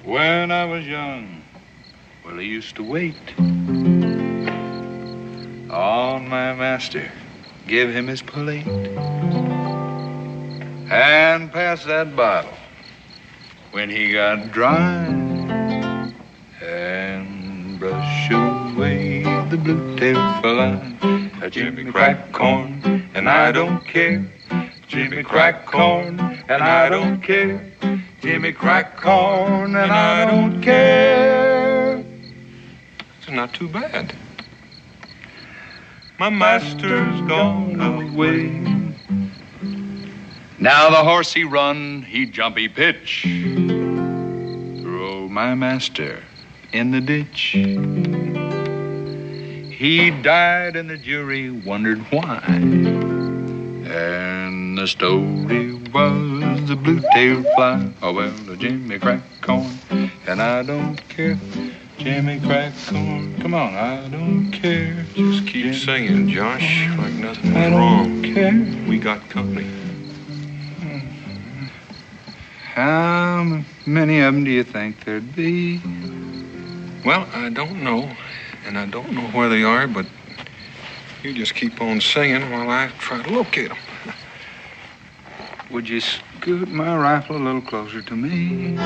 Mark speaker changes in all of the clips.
Speaker 1: When I was young, well, he used to wait on my master, give him his plate, and pass that bottle when he got dry, and brush away the blue-tailed fly. Jimmy crack corn, and I don't care. Jimmy crack corn, and I don't care. Jimmy crack corn, and I don't care.
Speaker 2: It's not too bad. My master's gone away.
Speaker 1: Now the horse he run, he jump, he pitch. Throw my master in the ditch. He died and the jury wondered why. And the story was the blue-tailed fly. Oh, well, the Jimmy crack corn, and I don't care. Jimmy crack corn, come on, I don't care.
Speaker 2: Just keep singing, Josh, like nothing was
Speaker 1: I
Speaker 2: wrong.
Speaker 1: don't care.
Speaker 2: We got company.
Speaker 1: How many of them do you think there'd be?
Speaker 2: Well, I don't know, and I don't know where they are, but you just keep on singing while I try to locate them.
Speaker 1: Would you scoot my rifle a little closer to me?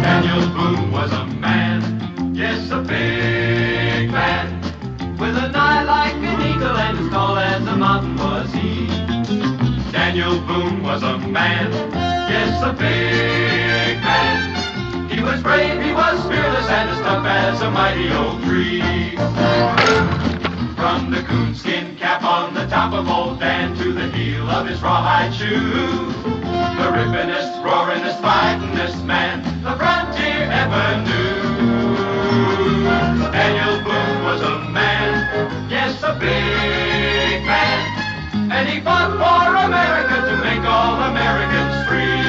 Speaker 3: Daniel Boone was a man, yes, a big man, with an eye like an eagle and as tall as a mountain was he. Daniel Boone was a man, yes, a big man. He was brave, he was fearless, and as tough as a mighty oak tree. From the coonskin cap on the top of old Dan to the heel of his rawhide shoe, the rippinest, roaringest, fightingest man the frontier ever knew. Daniel Boone was a man, yes, a big man, and he fought for America to make all Americans free.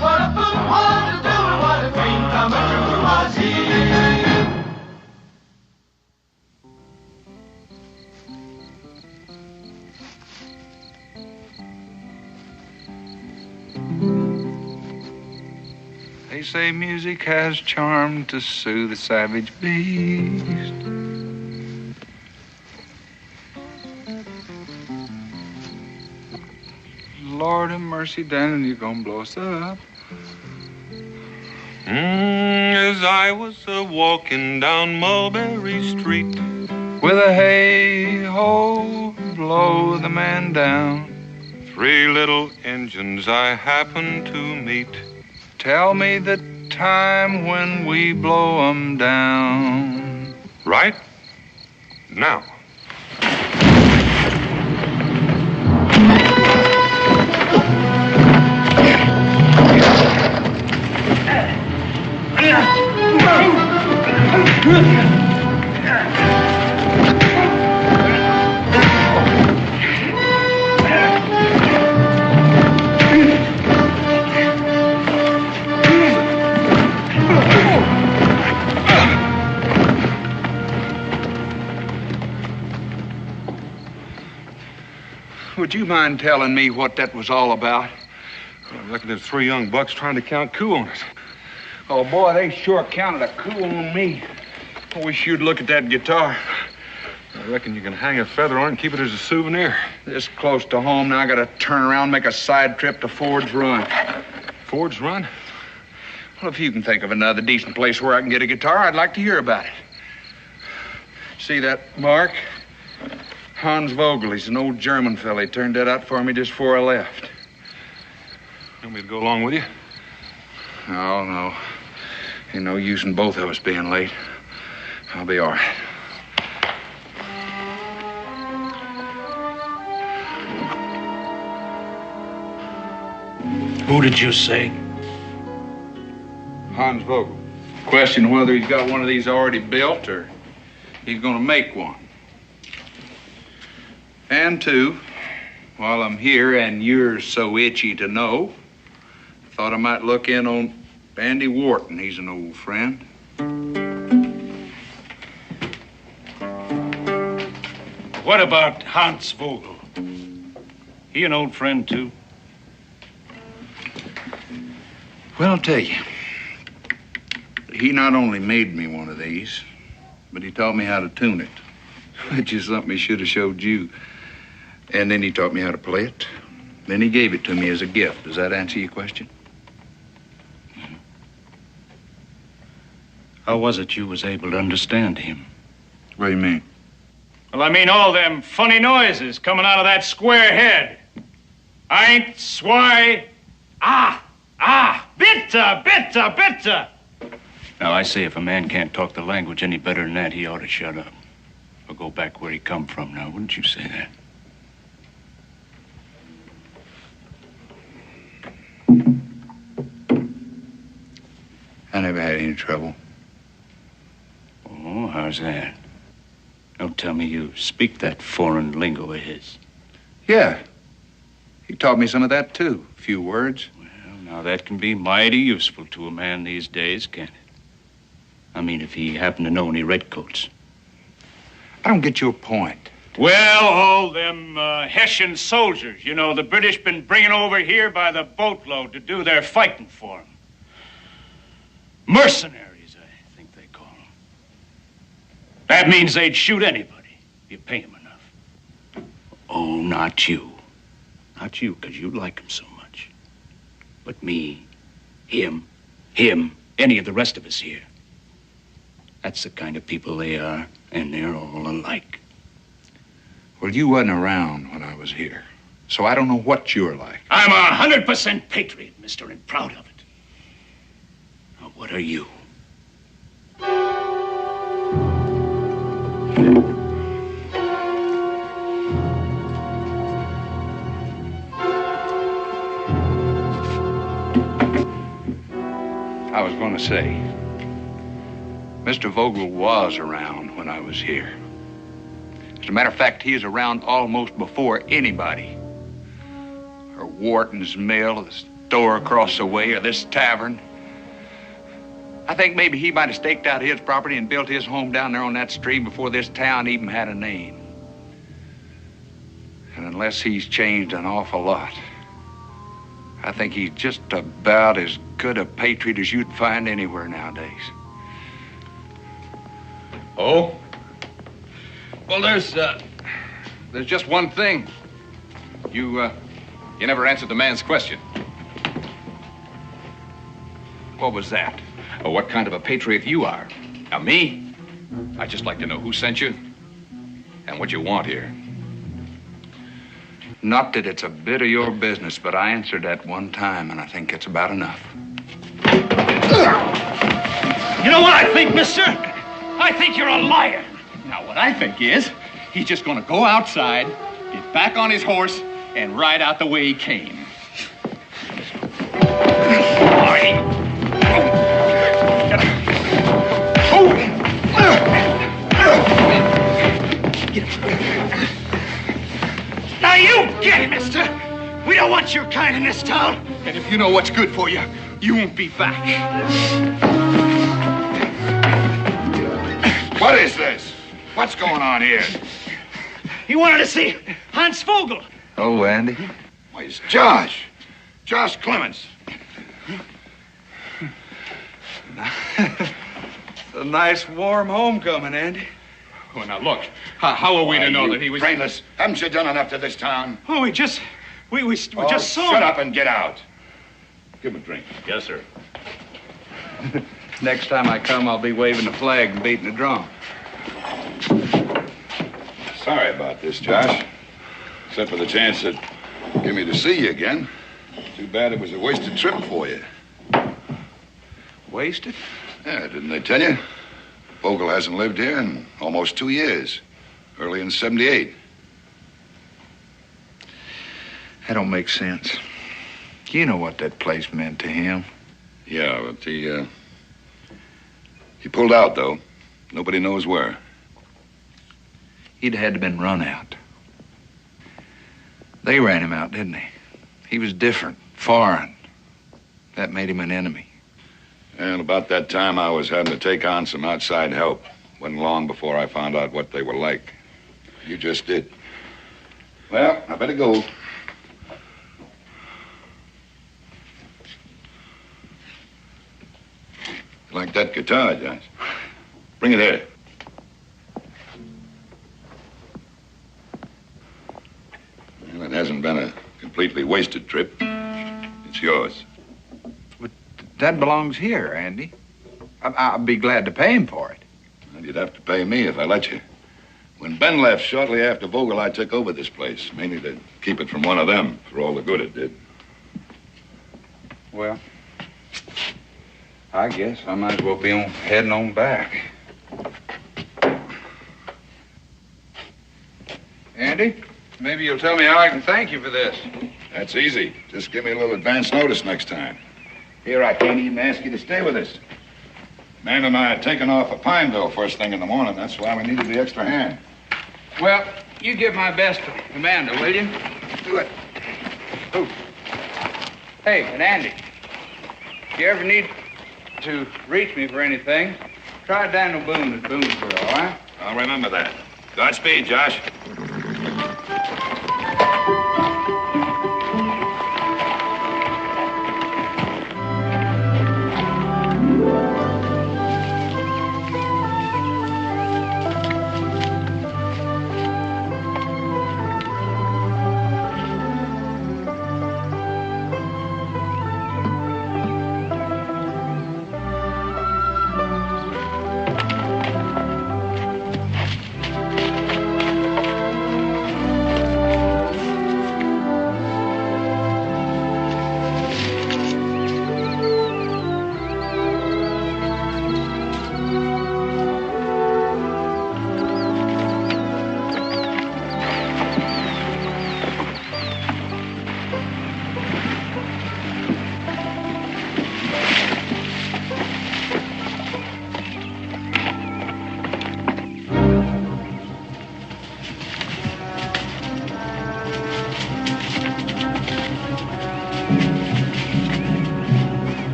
Speaker 3: What a Boone wanted to do and what a dream come true was he.
Speaker 1: They say music has charm to soothe the savage beast. Lord have mercy, Dan, you're gonna blow us up.
Speaker 2: As I was walking down Mulberry Street,
Speaker 1: With a hey-ho, blow the man down.
Speaker 2: 3 little engines I happened to meet.
Speaker 1: Tell me the time when we blow 'em down.
Speaker 2: Right now.
Speaker 1: Would you mind telling me what that was all about?
Speaker 2: I reckon there's 3 young bucks trying to count coup on us.
Speaker 1: Oh, boy, they sure counted a coup on me.
Speaker 2: I wish you'd look at that guitar. I reckon you can hang a feather on it and keep it as a souvenir.
Speaker 1: This close to home, now I gotta turn around and make a side trip to Ford's Run.
Speaker 2: Ford's Run?
Speaker 1: Well, if you can think of another decent place where I can get a guitar, I'd like to hear about it. See that mark? Hans Vogel, he's an old German fella. He turned that out for me just before I left.
Speaker 2: You want me to go along with you?
Speaker 1: Oh, no. Ain't no use in both of us being late. I'll be all right.
Speaker 4: Who did you say?
Speaker 1: Hans Vogel. Question whether he's got one of these already built or he's gonna make one. And 2, while I'm here and you're so itchy to know, I thought I might look in on Andy Wharton. He's an old friend.
Speaker 4: What about Hans Vogel? He an old friend, too?
Speaker 5: Well, I'll tell you. He not only made me one of these, but he taught me how to tune it, which is something he should have showed you. And then he taught me how to play it. Then he gave it to me as a gift. Does that answer your question?
Speaker 4: How was it you was able to understand him?
Speaker 5: What do you mean?
Speaker 4: Well, I mean all them funny noises coming out of that square head. Eins, zwei, bitte, bitte, bitte. Now, I say if a man can't talk the language any better than that, he ought to shut up. Or go back where he come from now. Wouldn't you say that?
Speaker 5: I never had any trouble.
Speaker 4: Oh, how's that? Don't tell me you speak that foreign lingo of his.
Speaker 5: Yeah. He taught me some of that, too. A few words.
Speaker 4: Well, now that can be mighty useful to a man these days, can't it? I mean, if he happened to know any redcoats.
Speaker 5: I don't get your point.
Speaker 4: Well, all them Hessian soldiers, you know, the British been bringing over here by the boatload to do their fighting for them. Mercenaries, I think they call them. That means they'd shoot anybody if you pay them enough. Oh, not you. Not you, because you like him so much. But me, him, any of the rest of us here. That's the kind of people they are, and they're all alike.
Speaker 5: Well, you wasn't around when I was here, so I don't know what you're like.
Speaker 4: I'm 100% patriot, mister, and proud of it. Now, what are you?
Speaker 5: I was going to say, Mr. Vogel was around when I was here. As a matter of fact, he is around almost before anybody. Or Wharton's mill, or the store across the way, or this tavern. I think maybe he might have staked out his property and built his home down there on that stream before this town even had a name. And unless he's changed an awful lot, I think he's just about as good a patriot as you'd find anywhere nowadays.
Speaker 2: Oh? Well, there's just one thing. You never answered the man's question.
Speaker 5: What was that?
Speaker 2: Oh, what kind of a patriot you are. Now, me? I'd just like to know who sent you and what you want here.
Speaker 5: Not that it's a bit of your business, but I answered that one time, and I think it's about enough.
Speaker 4: You know what I think, mister? I think you're a liar.
Speaker 6: Now, what I think is, he's just gonna go outside, get back on his horse, and ride out the way he came.
Speaker 4: Now you get it, mister. We don't want your kind in this town.
Speaker 6: And if you know what's good for you, you won't be back.
Speaker 5: What is this? What's going on here?
Speaker 4: He wanted to see Hans Vogel.
Speaker 5: Oh, Andy.
Speaker 7: Why, it's Josh. Josh Clements.
Speaker 5: It's a nice, warm homecoming, Andy.
Speaker 6: Oh, now look, how are we to know that he was...
Speaker 7: Brainless. Haven't you done enough to this town?
Speaker 4: Oh, we just saw
Speaker 7: Shut
Speaker 4: him.
Speaker 7: up and get out. Give him a drink.
Speaker 6: Yes, sir.
Speaker 5: Next time I come, I'll be waving the flag and beating the drum.
Speaker 7: Sorry about this, Josh. Except for the chance that give me to see you again. Too bad it was a wasted trip for you.
Speaker 5: Wasted?
Speaker 7: Yeah, didn't they tell you? Vogel hasn't lived here in almost 2 years. Early in '78.
Speaker 5: That don't make sense. You know what that place meant to him.
Speaker 7: Yeah, but he pulled out, though. Nobody knows where.
Speaker 5: He'd had to been run out. They ran him out, didn't they? He was different, foreign. That made him an enemy.
Speaker 7: And about that time, I was having to take on some outside help. Wasn't long before I found out what they were like. You just did. Well, I better go. You like that guitar, Josh? Bring it here. Well, it hasn't been a completely wasted trip. It's yours.
Speaker 5: But that belongs here, Andy. I'll be glad to pay him for it.
Speaker 7: Well, you'd have to pay me if I let you. When Ben left shortly after Vogel, I took over this place, mainly to keep it from one of them, for all the good it did.
Speaker 5: Well, I guess I might as well be heading on back. Andy, maybe you'll tell me how I can thank you for this.
Speaker 7: That's easy. Just give me a little advance notice next time. Here, I can't even ask you to stay with us. Man and I are taking off for Pineville first thing in the morning. That's why we needed the extra hand.
Speaker 5: Well, you give my best to Amanda, will you? Do it. Ooh. Hey, and Andy, if you ever need to reach me for anything, try Daniel Boone at Boonesboro, all right?
Speaker 7: I'll remember that. Godspeed, Josh.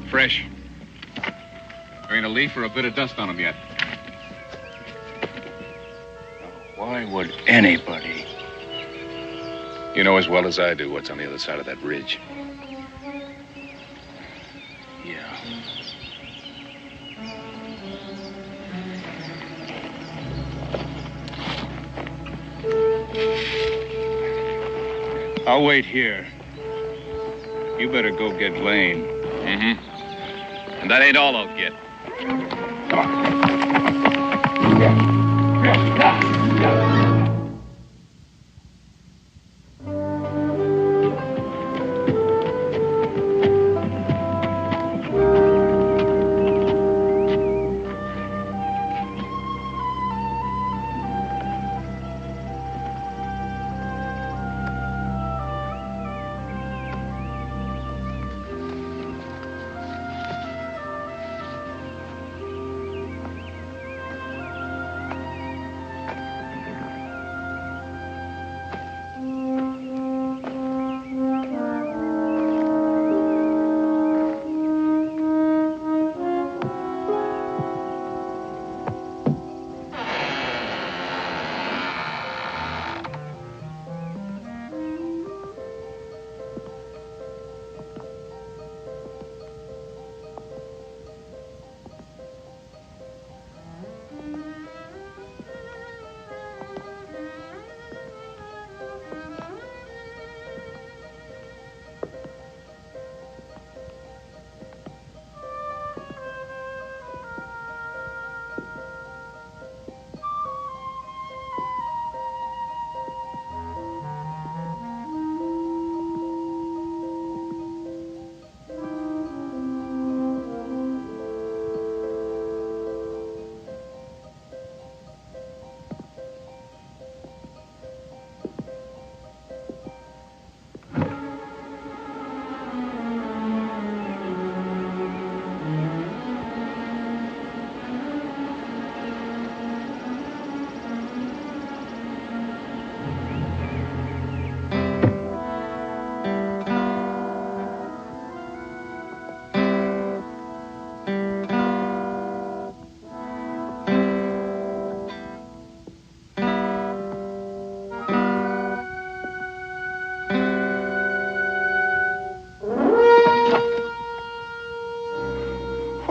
Speaker 6: Fresh. There ain't a leaf or a bit of dust on them yet.
Speaker 4: Why would anybody?
Speaker 2: You know as well as I do what's on the other side of that ridge.
Speaker 4: Yeah. I'll wait here. You better go get Lane.
Speaker 6: Mm-hmm. And that ain't all I'll get.
Speaker 4: Come on.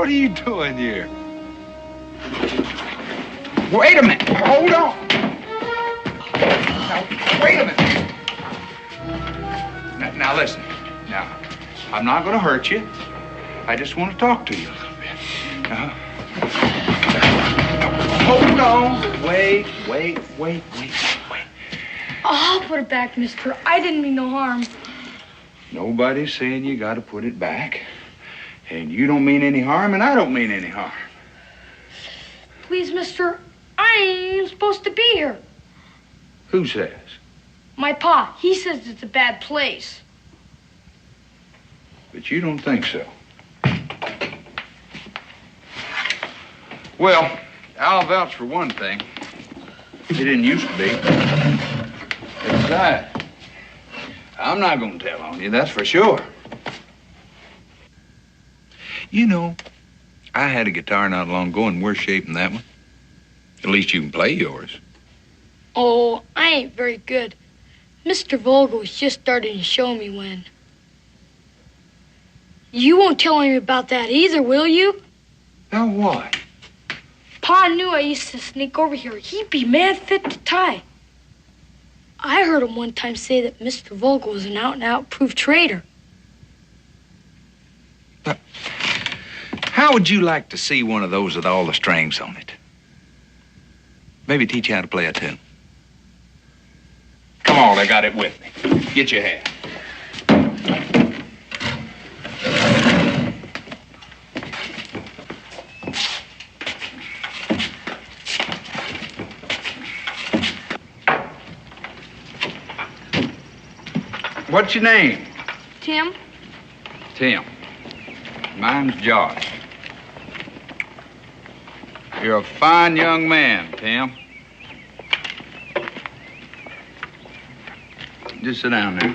Speaker 2: What are you doing here?
Speaker 5: Wait a minute. Hold on. Now, wait a minute. Now listen. Now, I'm not going to hurt you. I just want to talk to you a little bit. Now, hold on. Wait.
Speaker 8: I'll put it back, mister. I didn't mean no harm.
Speaker 5: Nobody's saying you got to put it back. And you don't mean any harm, and I don't mean any harm.
Speaker 8: Please, mister, I ain't even supposed to be here.
Speaker 5: Who says?
Speaker 8: My pa, he says it's a bad place.
Speaker 5: But you don't think so. Well, I'll vouch for one thing. It didn't used to be. Besides, I'm not going to tell on you, that's for sure. You know, I had a guitar not long ago in worse shape than that one. At least you can play yours.
Speaker 8: Oh, I ain't very good. Mr. Vogel was just starting to show me when. You won't tell him about that either, will you?
Speaker 5: Now what?
Speaker 8: Pa knew I used to sneak over here. He'd be mad fit to tie. I heard him one time say that Mr. Vogel was an out-and-out proof traitor.
Speaker 5: How would you like to see one of those with all the strings on it? Maybe teach you how to play a tune. Come on, I got it with me. Get your hat. What's your name?
Speaker 8: Tim?
Speaker 5: Tim. Mine's Josh. You're a fine young man, Tim. Just sit down there.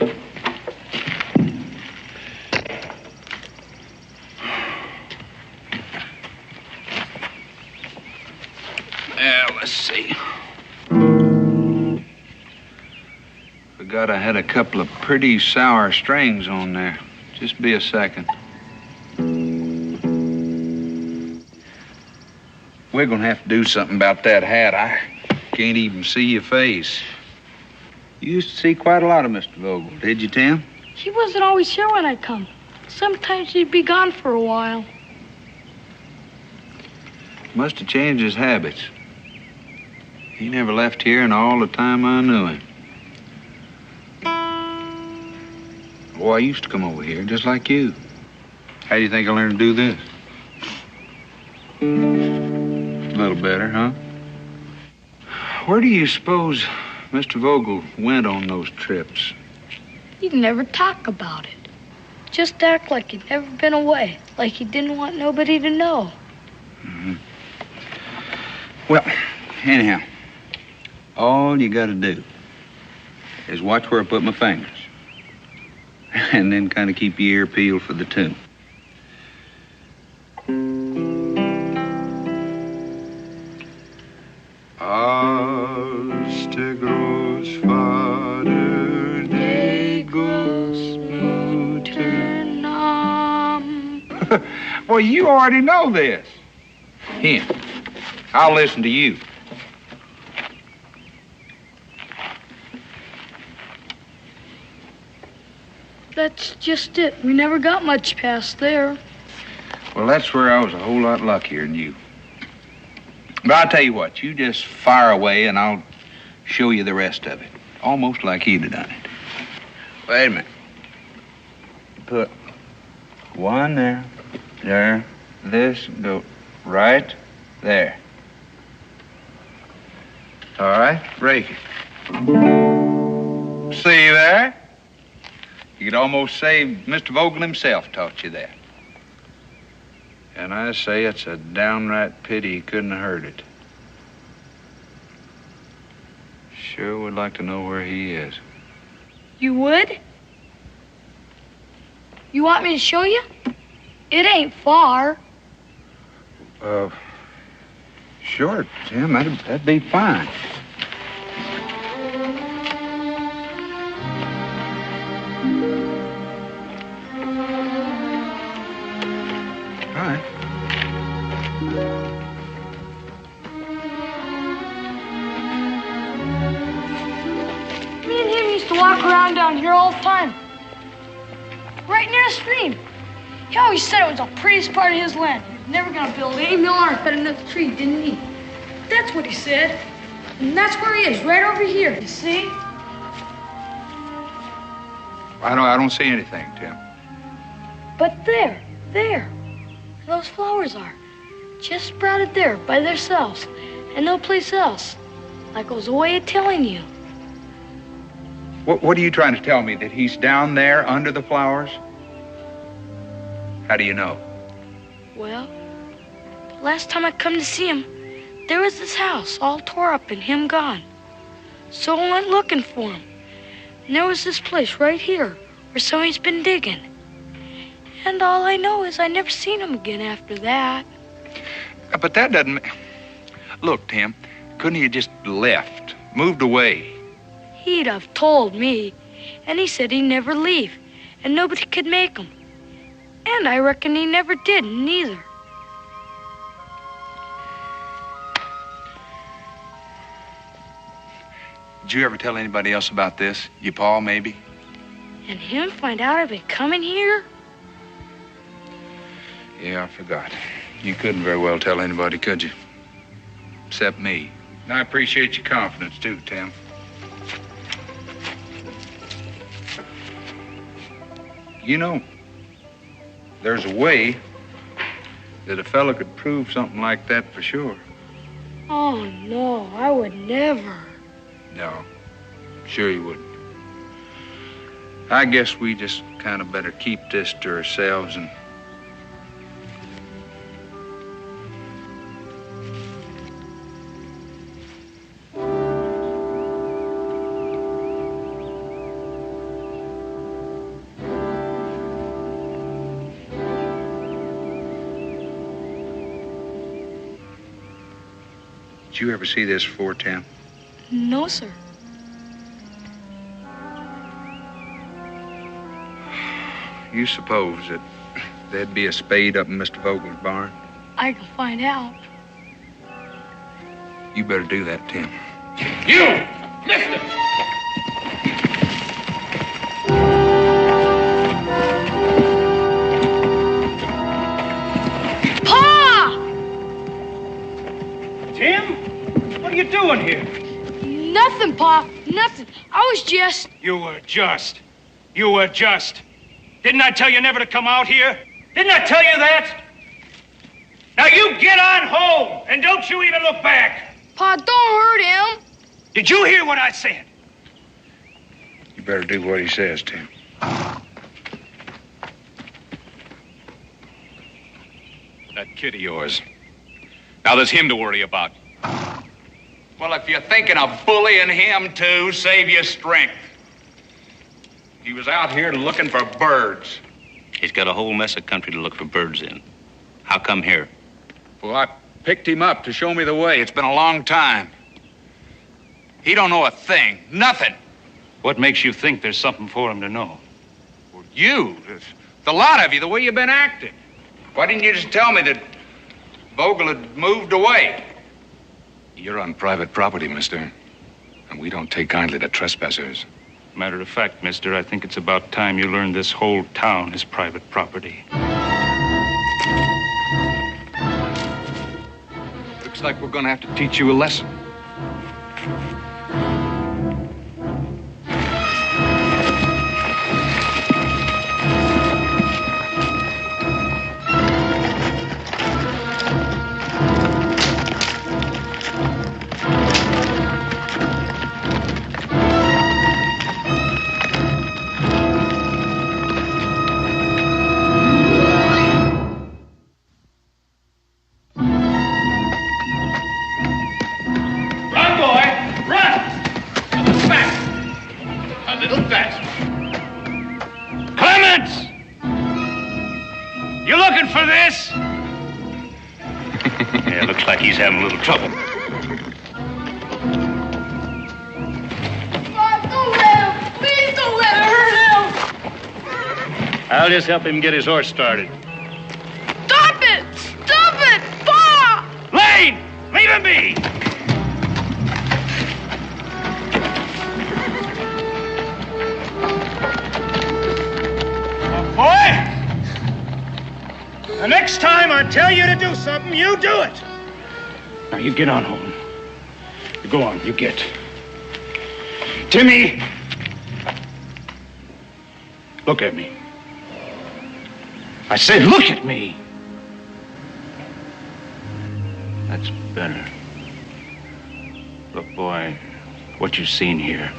Speaker 5: Let's see. Forgot I had a couple of pretty sour strings on there. Just be a second. We're gonna have to do something about that hat. I can't even see your face. You used to see quite a lot of Mr. Vogel, did you, Tim?
Speaker 8: He wasn't always here when I come. Sometimes he'd be gone for a while.
Speaker 5: Must have changed his habits. He never left here in all the time I knew him. Oh, I used to come over here just like you. How do you think I learned to do this? A little better, huh? Where do you suppose Mr. Vogel went on those trips?
Speaker 8: He'd never talk about it. Just act like he'd never been away, like he didn't want nobody to know.
Speaker 5: Mm-hmm. Well, anyhow, all you gotta do is watch where I put my fingers. And then kind of keep your ear peeled for the tune. Als der Großvater die Großmutter nahm. Well, you already know this. Here, I'll listen to you.
Speaker 8: That's just it. We never got much past there.
Speaker 5: Well, that's where I was a whole lot luckier than you. But I'll tell you what, you just fire away and I'll show you the rest of it. Almost like he'd have done it. Wait a minute. Put one there, this go right there. All right, break it. See there? You could almost say Mr. Vogel himself taught you that. And I say it's a downright pity he couldn't have heard it. Sure would like to know where he is.
Speaker 8: You would? You want me to show you? It ain't far.
Speaker 5: Sure, Tim, that'd be fine. All right.
Speaker 8: around down here all the time. Right near the stream. He always said it was the prettiest part of his land. He was never gonna build any mill on or cut another tree, didn't he? That's what he said. And that's where he is, right over here, you see?
Speaker 5: I don't see anything, Tim.
Speaker 8: But there, where those flowers are. Just sprouted there by themselves and no place else. Like I was a way of telling you.
Speaker 5: What are you trying to tell me? That he's down there under the flowers? How do you know?
Speaker 8: Well, last time I come to see him, there was this house all tore up and him gone. So I went looking for him. And there was this place right here where somebody's been digging. And all I know is I never seen him again after that.
Speaker 5: But that doesn't... Look, Tim, couldn't he have just left, moved away?
Speaker 8: He'd have told me. And he said he'd never leave. And nobody could make him. And I reckon he never did, neither.
Speaker 5: Did you ever tell anybody else about this? Your pa, maybe?
Speaker 8: And him find out I've been coming here?
Speaker 5: Yeah, I forgot. You couldn't very well tell anybody, could you? Except me. And I appreciate your confidence, too, Tim. You know, there's a way that a fella could prove something like that for sure.
Speaker 8: Oh, no, I would never.
Speaker 5: No, sure you wouldn't. I guess we just kind of better keep this to ourselves and... Did you ever see this before, Tim?
Speaker 8: No, sir.
Speaker 5: You suppose that there'd be a spade up in Mr. Vogel's barn?
Speaker 8: I can find out.
Speaker 5: You better do that, Tim.
Speaker 6: You! Mister!
Speaker 8: Pa!
Speaker 4: Tim? What are you doing here?
Speaker 8: Nothing, Pa. Nothing. I was just...
Speaker 4: You were just. You were just. Didn't I tell you never to come out here? Didn't I tell you that? Now you get on home, and don't you even look back.
Speaker 8: Pa, don't hurt him.
Speaker 4: Did you hear what I said?
Speaker 5: You better do what he says, Tim.
Speaker 6: That kid of yours. Now there's him to worry about.
Speaker 5: Well, if you're thinking of bullying him, too, save your strength. He was out here looking for birds.
Speaker 9: He's got a whole mess of country to look for birds in. How come here?
Speaker 5: Well, I picked him up to show me the way. It's been a long time. He don't know a thing. Nothing.
Speaker 4: What makes you think there's something for him to know?
Speaker 5: Well, you, the lot of you, the way you've been acting. Why didn't you just tell me that Vogel had moved away?
Speaker 6: You're on private property, mister. And we don't take kindly to trespassers.
Speaker 4: Matter of fact, mister, I think it's about time you learned this whole town is private property.
Speaker 6: Looks like we're gonna have to teach you a lesson.
Speaker 9: He's having a little trouble.
Speaker 8: Don't let him. Please don't let it hurt him.
Speaker 4: I'll just help him get his horse started.
Speaker 8: Stop it! Stop it! Pa!
Speaker 4: Lane! Leave him be!
Speaker 10: Boy! The next time I tell you to do something, you do it.
Speaker 4: Now, you get on home. You go on, you get. Timmy! Look at me. I said, look at me. That's better. Look, boy, what you've seen here.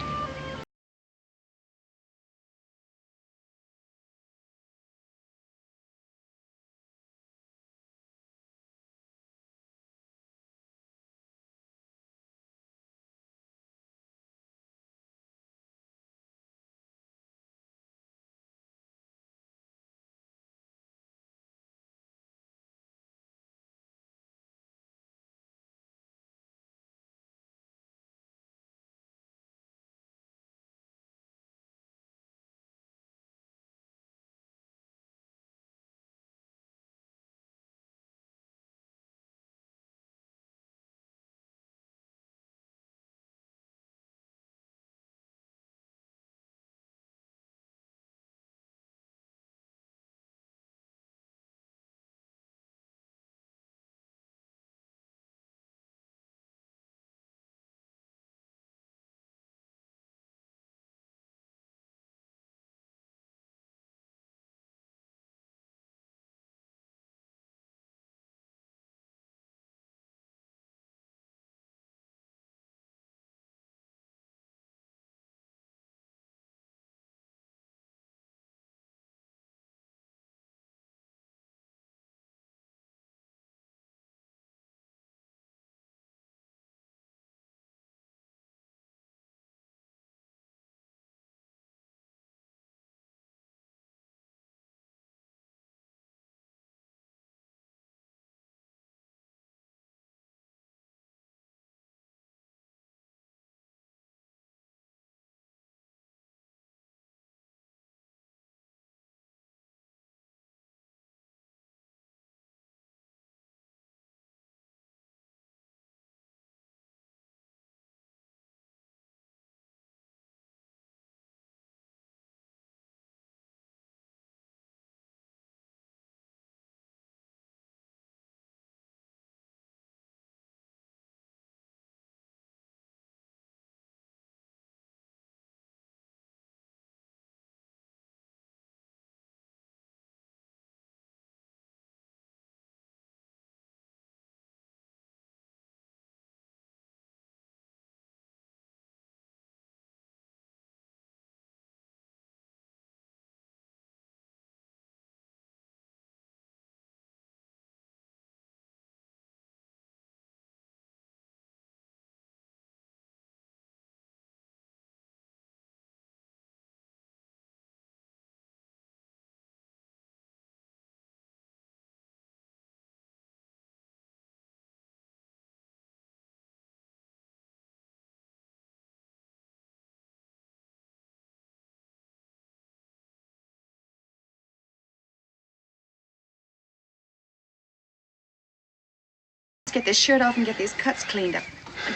Speaker 11: Get this shirt off and get these cuts cleaned up.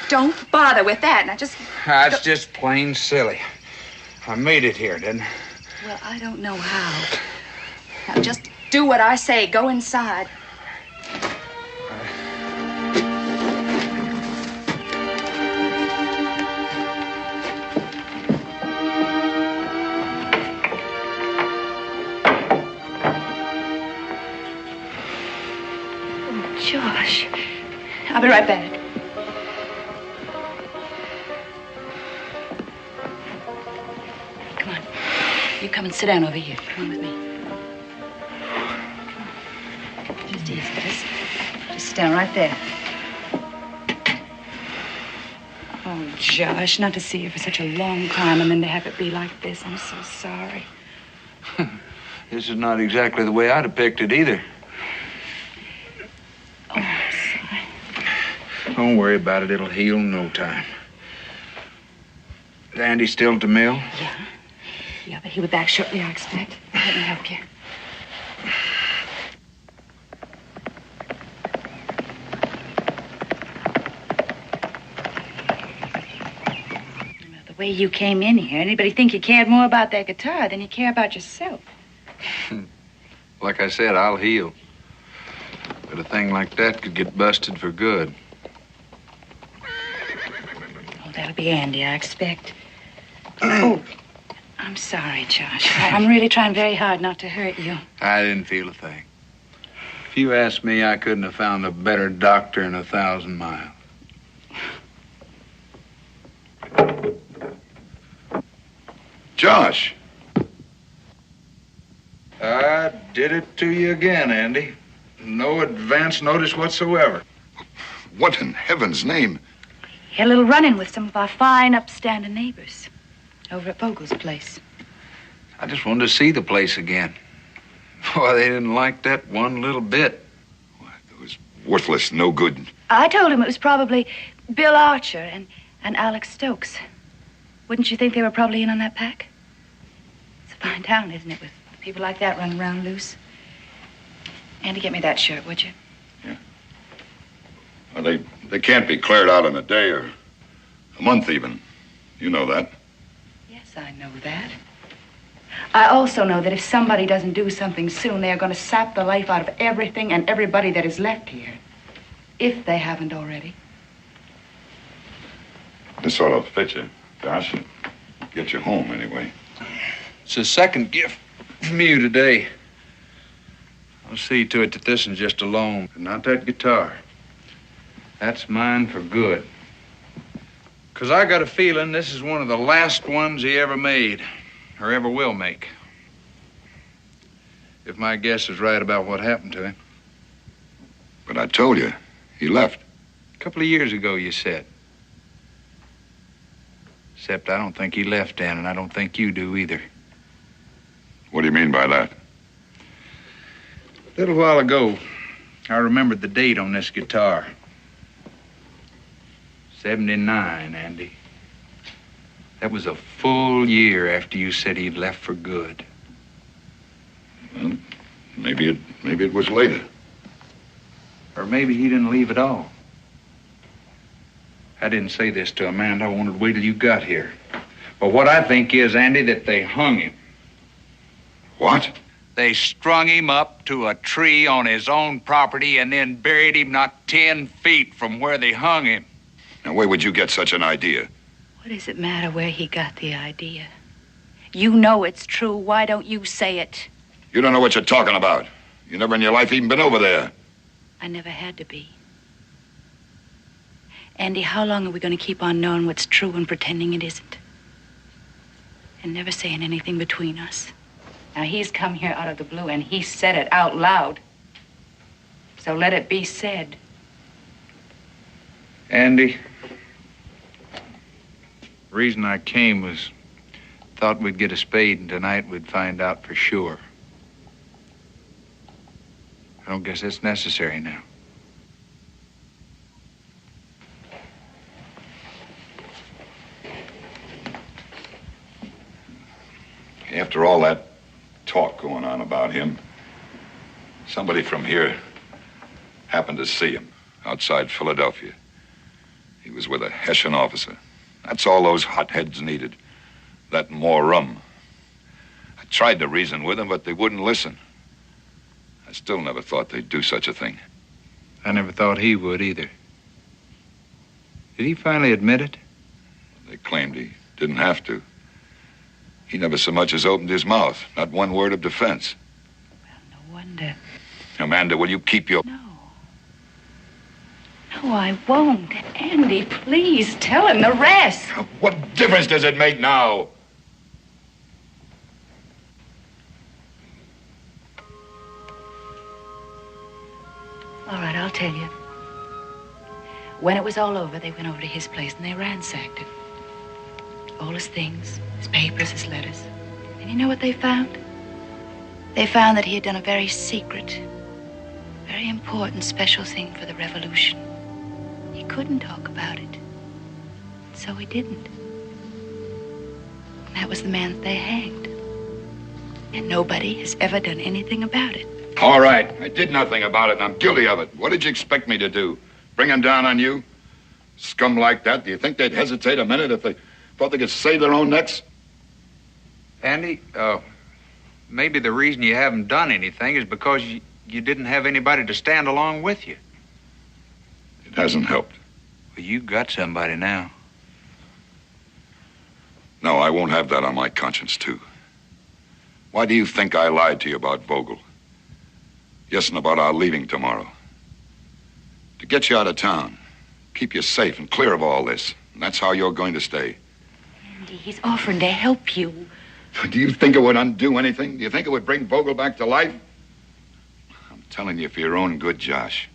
Speaker 11: Don't bother with that. Now just...
Speaker 5: That's just plain silly. I made it here, didn't I?
Speaker 11: Well, I don't know how. Now just do what I say. Go inside.
Speaker 8: Oh, Josh.
Speaker 11: I'll be right back. Come on. You come and sit down over here. Come on with me. Just easy. Just sit down right there. Oh, Josh, not to see you for such a long time and then to have it be like this. I'm so sorry.
Speaker 5: This is not exactly the way I'd have picked it either.
Speaker 11: Oh, I'm sorry.
Speaker 5: Don't worry about it. It'll heal in no time. Is Andy still at the mill?
Speaker 11: Yeah, but he'll be back shortly, I expect. Let me help you. The way you came in here, anybody think you cared more about that guitar than you care about yourself?
Speaker 2: Like I said, I'll heal. But a thing like that could get busted for good.
Speaker 11: Oh, that'll be Andy, I expect. Oh, I'm sorry, Josh. I'm really trying very hard not to hurt you.
Speaker 2: I didn't feel a thing. If you asked me, I couldn't have found a better doctor in 1,000 miles.
Speaker 7: Josh.
Speaker 2: I did it to you again, Andy. No advance notice whatsoever.
Speaker 7: What in heaven's name?
Speaker 11: Had a little run-in with some of our fine, upstanding neighbors over at Vogel's place.
Speaker 2: I just wanted to see the place again. Boy, they didn't like that one little bit.
Speaker 7: It was worthless, no good.
Speaker 11: I told him it was probably Bill Archer and Alex Stokes. Wouldn't you think they were probably in on that pack? It's a fine town, isn't it, with people like that running around loose? Andy, get me that shirt, would you?
Speaker 7: Yeah. Well, they can't be cleared out in a day or a month even. You know that.
Speaker 11: Yes, I know that. I also know that if somebody doesn't do something soon, they are going to sap the life out of everything and everybody that is left here. If they haven't already.
Speaker 7: This ought to fit you, Josh. Get you home, anyway.
Speaker 2: It's a second gift from you today. I'll see to it that this is just a loan, and not that guitar. That's mine for good. 'Cause I got a feeling this is one of the last ones he ever made, or ever will make. If my guess is right about what happened to him.
Speaker 7: But I told you, he left.
Speaker 2: A couple of years ago, you said. Except I don't think he left, Dan, and I don't think you do either.
Speaker 7: What do you mean by that?
Speaker 2: A little while ago, I remembered the date on this guitar. 79, Andy. That was a full year after you said he'd left for good.
Speaker 7: Well, maybe it was later.
Speaker 2: Or maybe he didn't leave at all. I didn't say this to Amanda. I wanted to wait till you got here. But what I think is, Andy, that they hung him.
Speaker 7: What?
Speaker 5: They strung him up to a tree on his own property and then buried him not 10 feet from where they hung him.
Speaker 7: Now, where would you get such an idea?
Speaker 11: What does it matter where he got the idea? You know it's true. Why don't you say it?
Speaker 7: You don't know what you're talking about. You never in your life even been over there.
Speaker 11: I never had to be. Andy, how long are we going to keep on knowing what's true and pretending it isn't? And never saying anything between us. Now, he's come here out of the blue, and he said it out loud. So let it be said.
Speaker 2: Andy, the reason I came was thought we'd get a spade, and tonight we'd find out for sure. I don't guess that's necessary now.
Speaker 7: After all that talk going on about him, somebody from here happened to see him outside Philadelphia. He was with a Hessian officer. That's all those hotheads needed. That and more rum. I tried to reason with them, but they wouldn't listen. I still never thought they'd do such a thing.
Speaker 2: I never thought he would either. Did he finally admit it?
Speaker 7: They claimed he didn't have to. He never so much as opened his mouth. Not one word of defense.
Speaker 11: Well, no wonder.
Speaker 7: Amanda, will you keep your...
Speaker 11: No, I won't. Andy, please tell him the rest.
Speaker 7: What difference does it make now?
Speaker 11: All right, I'll tell you. When it was all over, they went over to his place and they ransacked it. All his things, his papers, his letters. And you know what they found? They found that he had done a very secret, very important, special thing for the revolution. He couldn't talk about it. So he didn't. And that was the man that they hanged. And nobody has ever done anything about it.
Speaker 7: All right, I did nothing about it, and I'm guilty of it. What did you expect me to do? Bring him down on you? Scum like that, do you think they'd hesitate a minute if they thought they could save their own necks?
Speaker 2: Andy, Maybe the reason you haven't done anything is because you didn't have anybody to stand along with you.
Speaker 7: It hasn't helped.
Speaker 2: Well, you got somebody now.
Speaker 7: No, I won't have that on my conscience, too. Why do you think I lied to you about Vogel? Yes, and about our leaving tomorrow. To get you out of town, keep you safe and clear of all this. And that's how you're going to stay.
Speaker 11: Andy, he's offering to help you.
Speaker 7: Do you think it would undo anything? Do you think it would bring Vogel back to life? I'm telling you for your own good, Josh.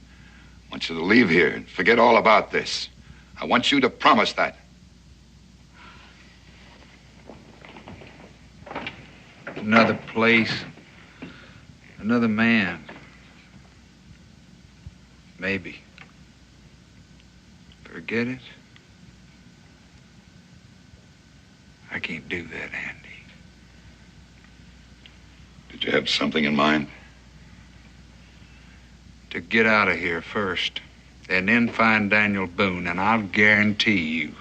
Speaker 7: I want you to leave here and forget all about this. I want you to promise that.
Speaker 2: Another place, another man. Maybe. Forget it? I can't do that, Andy.
Speaker 7: Did you have something in mind?
Speaker 2: To get out of here first, and then find Daniel Boone, and I'll guarantee you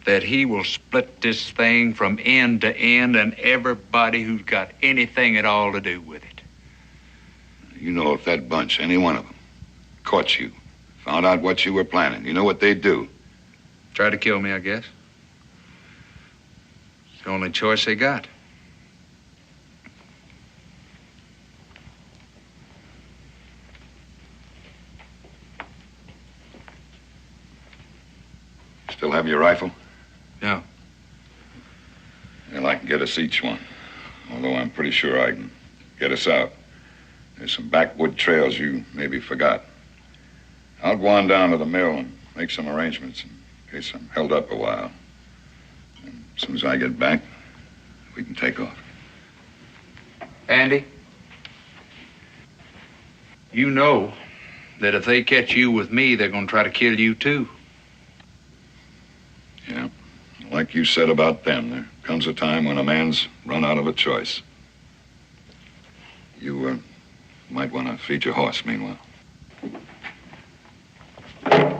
Speaker 2: that he will split this thing from end to end, and everybody who's got anything at all to do with it.
Speaker 7: You know, if that bunch, any one of them, caught you, found out what you were planning, you know what they'd do?
Speaker 2: Try to kill me, I guess. It's the only choice they got.
Speaker 7: Still have your rifle?
Speaker 2: No.
Speaker 7: Well, I can get us each one. Although I'm pretty sure I can get us out. There's some backwood trails you maybe forgot. I'll go on down to the mill and make some arrangements in case I'm held up a while. And as soon as I get back, we can take off.
Speaker 2: Andy, you know that if they catch you with me, they're going to try to kill you, too.
Speaker 7: Yeah. Like you said about them, there comes a time when a man's run out of a choice. You might want to feed your horse meanwhile.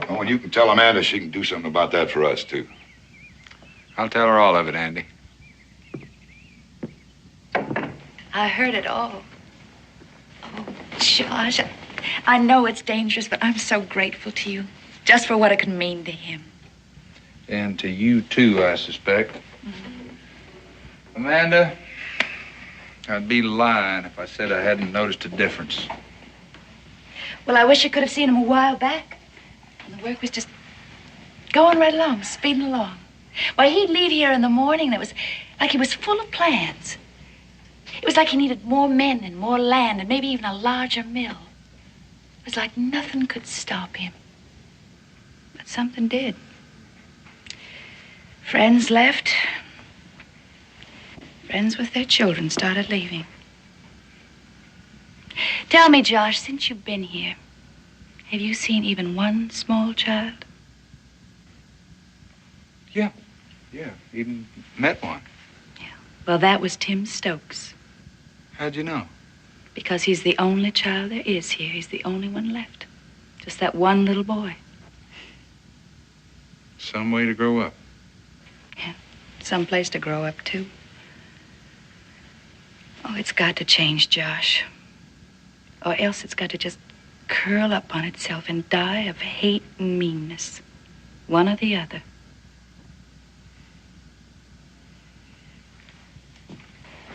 Speaker 7: Oh, and you can tell Amanda she can do something about that for us, too.
Speaker 2: I'll tell her all of it, Andy.
Speaker 11: I heard it all. Oh, Josh, I know it's dangerous, but I'm so grateful to you. Just for what it could mean to him.
Speaker 2: And to you, too, I suspect. Mm-hmm. Amanda, I'd be lying if I said I hadn't noticed a difference.
Speaker 11: Well, I wish I could have seen him a while back. And the work was just going right along, speeding along. Why, he'd leave here in the morning, and it was like he was full of plans. It was like he needed more men and more land and maybe even a larger mill. It was like nothing could stop him. But something did. Friends left. Friends with their children started leaving. Tell me, Josh, since you've been here, have you seen even one small child?
Speaker 2: Yeah, even met one.
Speaker 11: Yeah. Well, that was Tim Stokes.
Speaker 2: How'd you know?
Speaker 11: Because he's the only child there is here. He's the only one left. Just that one little boy.
Speaker 2: Some way to grow up.
Speaker 11: Yeah, some place to grow up, too. Oh, it's got to change, Josh. Or else it's got to just curl up on itself and die of hate and meanness. One or the other.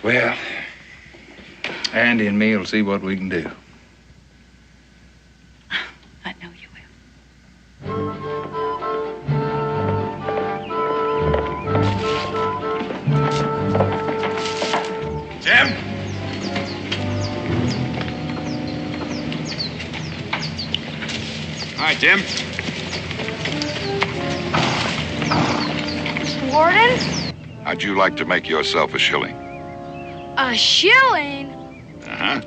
Speaker 2: Well, Andy and me will see what we can do.
Speaker 11: I know you will.
Speaker 7: Jim! Hi, Jim.
Speaker 8: Mr. Warden?
Speaker 7: How'd you like to make yourself a shilling?
Speaker 8: A shilling?
Speaker 7: Uh-huh.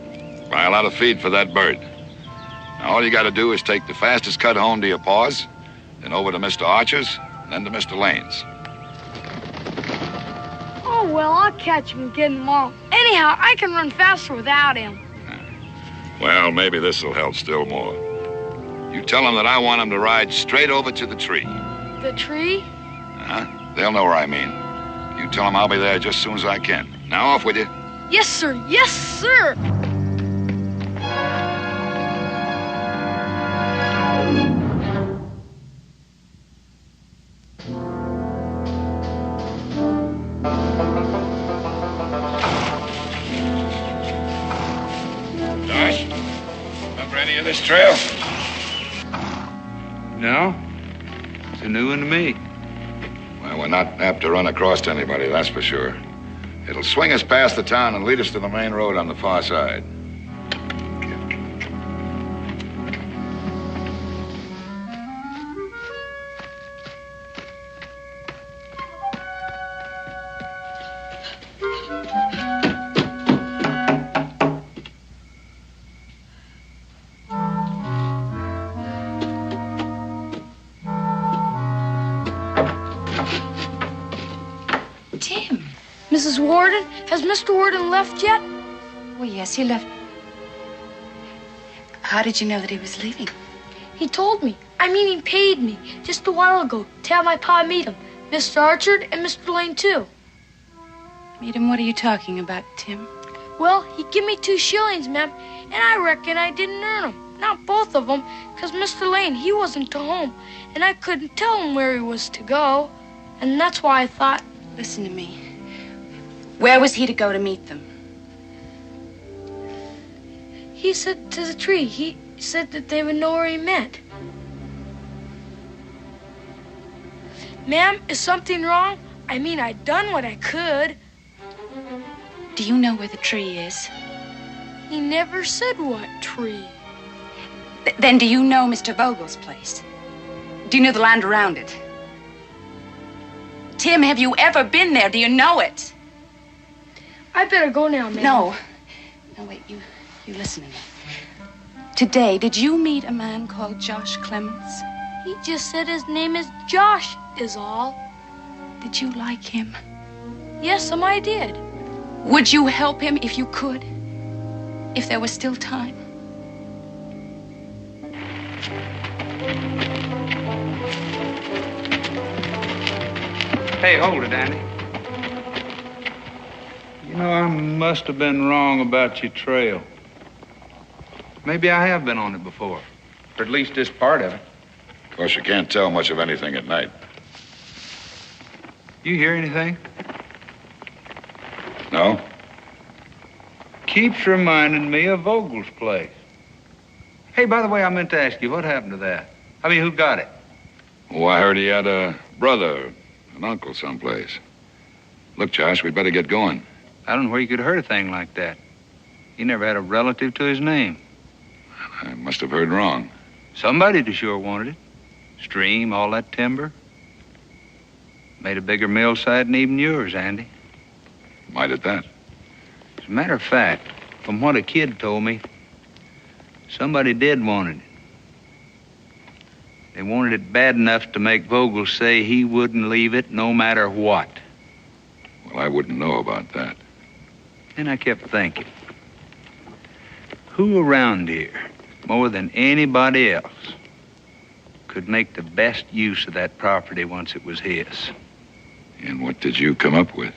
Speaker 7: Buy a lot of feed for that bird. Now, all you got to do is take the fastest cut home to your paws, then over to Mr. Archer's, and then to Mr. Lane's.
Speaker 8: Oh, well, I'll catch him and get him all. Anyhow, I can run faster without him.
Speaker 7: Well, maybe this'll help still more. You tell them that I want them to ride straight over to the tree.
Speaker 8: The tree?
Speaker 7: Uh-huh. They'll know where I mean. You tell them I'll be there just as soon as I can. Now, off with you.
Speaker 8: Yes, sir. Yes, sir.
Speaker 7: Josh, remember any of this trail?
Speaker 2: No? It's a new one to me.
Speaker 7: Well, we're not apt to run across anybody, that's for sure. It'll swing us past the town and lead us to the main road on the far side.
Speaker 11: Tim.
Speaker 8: Mrs. Warden, has Mr. Warden left yet?
Speaker 11: Oh, yes, he left. How did you know that he was leaving?
Speaker 8: He told me. I mean, he paid me just a while ago to have my pa meet him. Mr. Archard and Mr. Lane, too.
Speaker 11: Meet him? What are you talking about, Tim?
Speaker 8: Well, he give me 2 shillings, ma'am, and I reckon I didn't earn them. Not both of them, because Mr. Lane, he wasn't to home, and I couldn't tell him where he was to go. And that's why I thought...
Speaker 11: Listen to me. Where was he to go to meet them?
Speaker 8: He said to the tree. He said that they would know where he meant. Ma'am, is something wrong? I mean, I done what I could.
Speaker 11: Do you know where the tree is?
Speaker 8: He never said what tree.
Speaker 11: Then do you know Mr. Vogel's place? Do you know the land around it? Tim, have you ever been there? Do you know it?
Speaker 8: I better go now, ma'am.
Speaker 11: No. No, wait, you listen to me. Today, did you meet a man called Josh Clemens?
Speaker 8: He just said his name is Josh, is all.
Speaker 11: Did you like him?
Speaker 8: Yes, I did.
Speaker 11: Would you help him if you could? If there was still time?
Speaker 2: Hey, hold it, Andy. You know, I must have been wrong about your trail. Maybe I have been on it before, or at least this part of it.
Speaker 7: Of course, you can't tell much of anything at night.
Speaker 2: You hear anything?
Speaker 7: No?
Speaker 2: Keeps reminding me of Vogel's place. Hey, by the way, I meant to ask you, what happened to that? I mean, who got it?
Speaker 7: Oh, I heard he had a brother, an uncle someplace. Look, Josh, we'd better get going.
Speaker 2: I don't know where you could have heard a thing like that. He never had a relative to his name.
Speaker 7: I must have heard wrong.
Speaker 2: Somebody'd have sure wanted it. Stream, all that timber. Made a bigger mill site than even yours, Andy.
Speaker 7: Might at that.
Speaker 2: As a matter of fact, from what a kid told me, somebody did want it. They wanted it bad enough to make Vogel say he wouldn't leave it no matter what.
Speaker 7: Well, I wouldn't know about that.
Speaker 2: Then I kept thinking, who around here, more than anybody else, could make the best use of that property once it was his?
Speaker 7: And what did you come up with?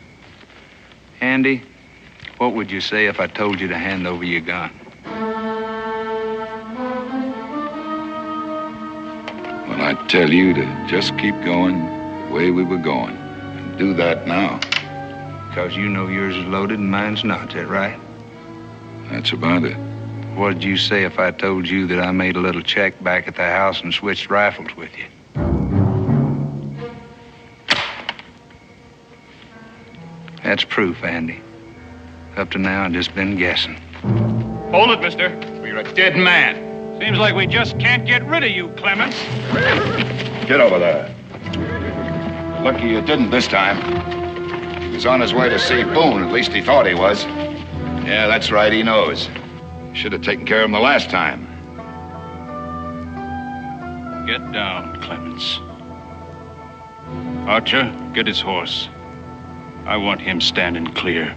Speaker 2: Andy, what would you say if I told you to hand over your gun?
Speaker 7: Well, I'd tell you to just keep going the way we were going. And do that now.
Speaker 2: Because you know yours is loaded and mine's not, is that right?
Speaker 7: That's about it.
Speaker 2: What'd you say if I told you that I made a little check back at the house and switched rifles with you? That's proof, Andy. Up to now, I've just been guessing.
Speaker 4: Hold it, mister. We're a dead man. Seems like we just can't get rid of you, Clemens.
Speaker 7: Get over there. Lucky you didn't this time. He was on his way to see Boone. At least he thought he was. Yeah, that's right. He knows. Should have taken care of him the last time.
Speaker 4: Get down, Clemens. Archer, get his horse. I want him standing clear.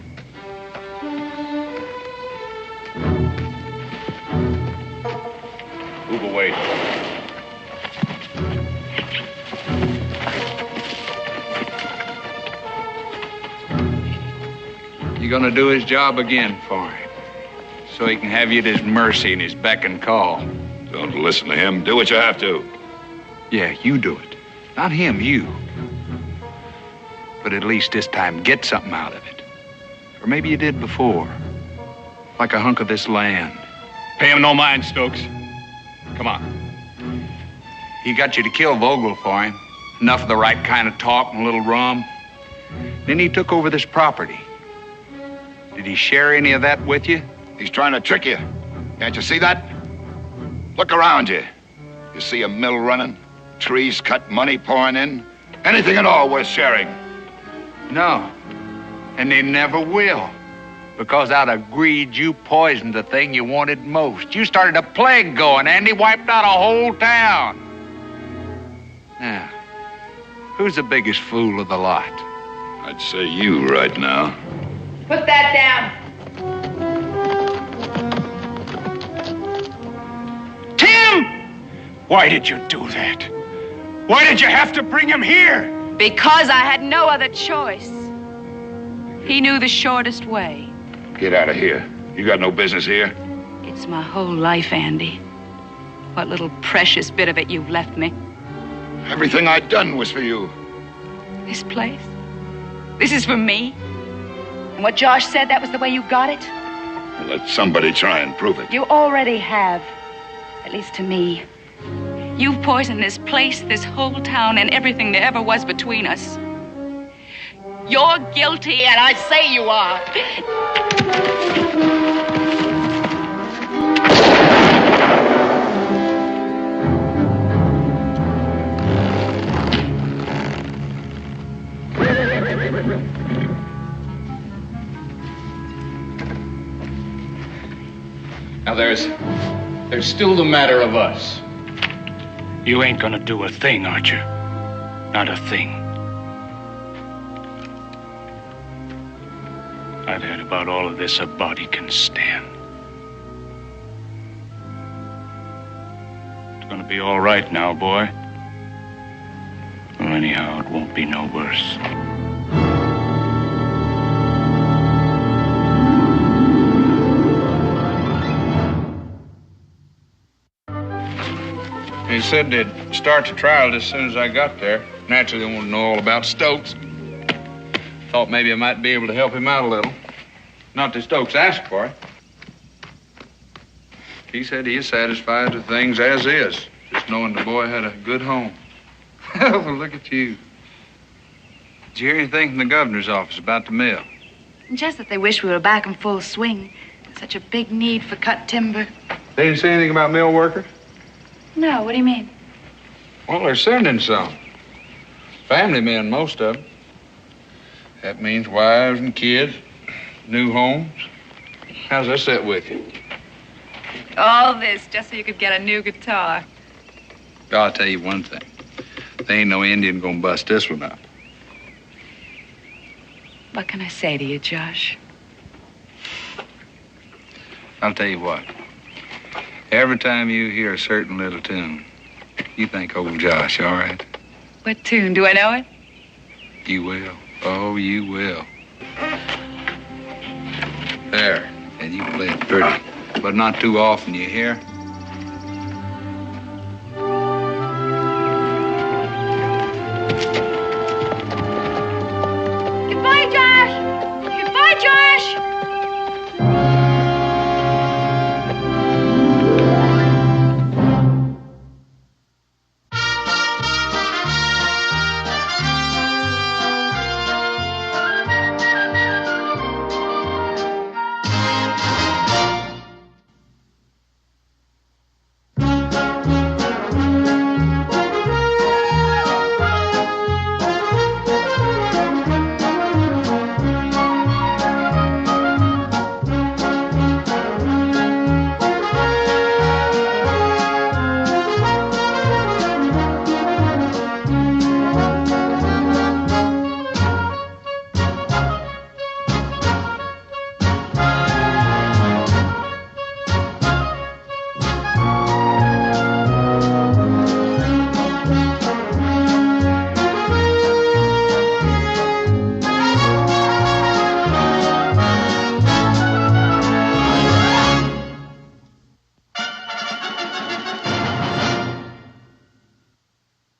Speaker 4: Move away.
Speaker 2: You
Speaker 5: gonna do his job again for him, so he can have you at his mercy and his beck and call.
Speaker 7: Don't listen to him. Do what you have to.
Speaker 5: Yeah, you do it. Not him, you. But at least this time, get something out of it. Or maybe you did before. Like a hunk of this land.
Speaker 4: Pay him no mind, Stokes. Come on.
Speaker 5: He got you to kill Vogel for him. Enough of the right kind of talk and a little rum. Then he took over this property. Did he share any of that with you?
Speaker 7: He's trying to trick you. Can't you see that? Look around you. You see a mill running, trees cut, money pouring in. Anything at all worth sharing.
Speaker 5: No. And they never will. Because out of greed, you poisoned the thing you wanted most. You started a plague going, Andy. Wiped out a whole town. Now, who's the biggest fool of the lot?
Speaker 7: I'd say you right now.
Speaker 11: Put that down.
Speaker 4: Tim! Why did you do that? Why did you have to bring him here?
Speaker 11: Because I had no other choice. He knew the shortest way.
Speaker 7: Get out of here. You got no business here.
Speaker 11: It's my whole life, Andy. What little precious bit of it you've left me.
Speaker 7: Everything I'd done was for you.
Speaker 11: This place? This is for me? And what Josh said, that was the way you got it?
Speaker 7: Well, let somebody try and prove it.
Speaker 11: You already have. At least to me. You've poisoned this place, this whole town, and everything there ever was between us. You're guilty, and I say you are.
Speaker 4: Now there's still the matter of us.
Speaker 9: You ain't gonna do a thing, Archer. Not a thing. I've heard about all of this a body can stand. It's gonna be all right now, boy. Well, anyhow, it won't be no worse.
Speaker 2: He said they'd start the trial as soon as I got there. Naturally, they wanted to know all about Stokes. Thought maybe I might be able to help him out a little. Not that Stokes asked for it. He said he is satisfied with things as is, just knowing the boy had a good home. Well, look at you. Did you hear anything from the governor's office about the mill?
Speaker 11: Just that they wish we were back in full swing. Such a big need for cut timber.
Speaker 2: They didn't say anything about mill workers?
Speaker 11: No, what do you mean?
Speaker 2: Well, they're sending some. Family men, most of them. That means wives and kids, new homes. How's that sit with you?
Speaker 11: All this just so you could get a new guitar.
Speaker 2: I'll tell you one thing. There ain't no Indian gonna bust this one up.
Speaker 11: What can I say to you, Josh?
Speaker 2: I'll tell you what. Every time you hear a certain little tune, you think old Josh, all right?
Speaker 11: What tune? Do I know it?
Speaker 2: You will. Oh, you will. There. And you play it pretty. But not too often, you hear?